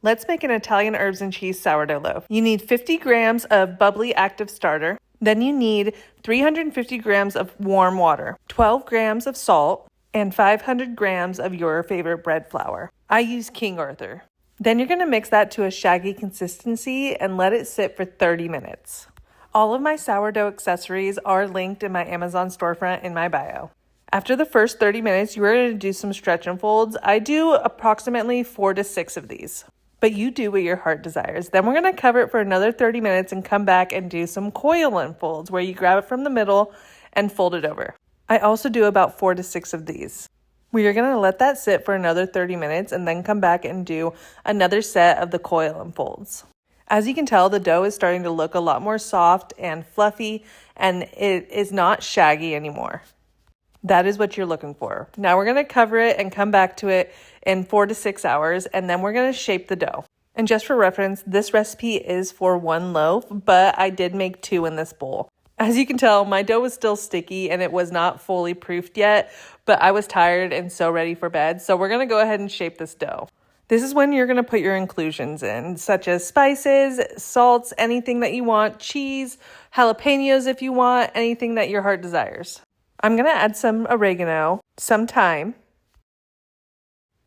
Let's make an Italian herbs and cheese sourdough loaf. You need 50 grams of bubbly active starter. Then you need 350 grams of warm water, 12 grams of salt, and 500 grams of your favorite bread flour. I use King Arthur. Then you're going to mix that to a shaggy consistency and let it sit for 30 minutes. All of my sourdough accessories are linked in my Amazon storefront in my bio. After the first 30 minutes, you are going to do some stretch and folds. I do approximately 4 to 6 of these, but you do what your heart desires. Then we're going to cover it for another 30 minutes and come back and do some coil and folds where you grab it from the middle and fold it over. I also do about 4 to 6 of these. We are going to let that sit for another 30 minutes and then come back and do another set of the coil and folds. As you can tell, the dough is starting to look a lot more soft and fluffy, and it is not shaggy anymore. That is what you're looking for. Now we're going to cover it and come back to it in 4 to 6 hours, and then we're going to shape the dough. And just for reference, this recipe is for 1 loaf, but I did make 2 in this bowl. As you can tell, my dough was still sticky and it was not fully proofed yet, but I was tired and so ready for bed. So we're going to go ahead and shape this dough. This is when you're going to put your inclusions in, such as spices, salts, anything that you want, cheese, jalapenos if you want, anything that your heart desires. I'm going to add some oregano, some thyme,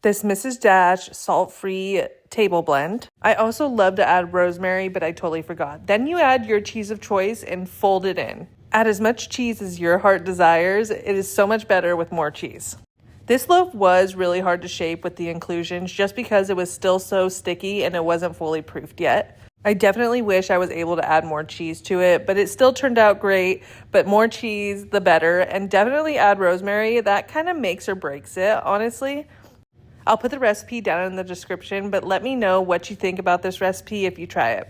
this Mrs. Dash salt-free table blend. I also love to add rosemary, but I totally forgot. Then you add your cheese of choice and fold it in. Add as much cheese as your heart desires. It is so much better with more cheese. This loaf was really hard to shape with the inclusions just because it was still so sticky and it wasn't fully proofed yet. I definitely wish I was able to add more cheese to it, but it still turned out great. But more cheese, the better. And definitely add rosemary. That kind of makes or breaks it, honestly. I'll put the recipe down in the description, but let me know what you think about this recipe if you try it.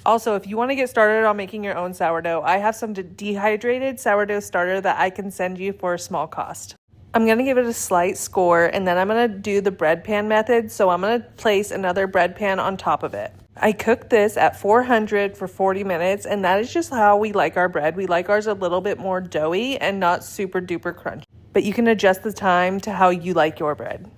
Also, if you want to get started on making your own sourdough, I have some dehydrated sourdough starter that I can send you for a small cost. I'm going to give it a slight score, and then I'm going to do the bread pan method, so I'm going to place another bread pan on top of it. I cooked this at 400 for 40 minutes, and that is just how we like our bread. We like ours a little bit more doughy and not super duper crunchy, but you can adjust the time to how you like your bread.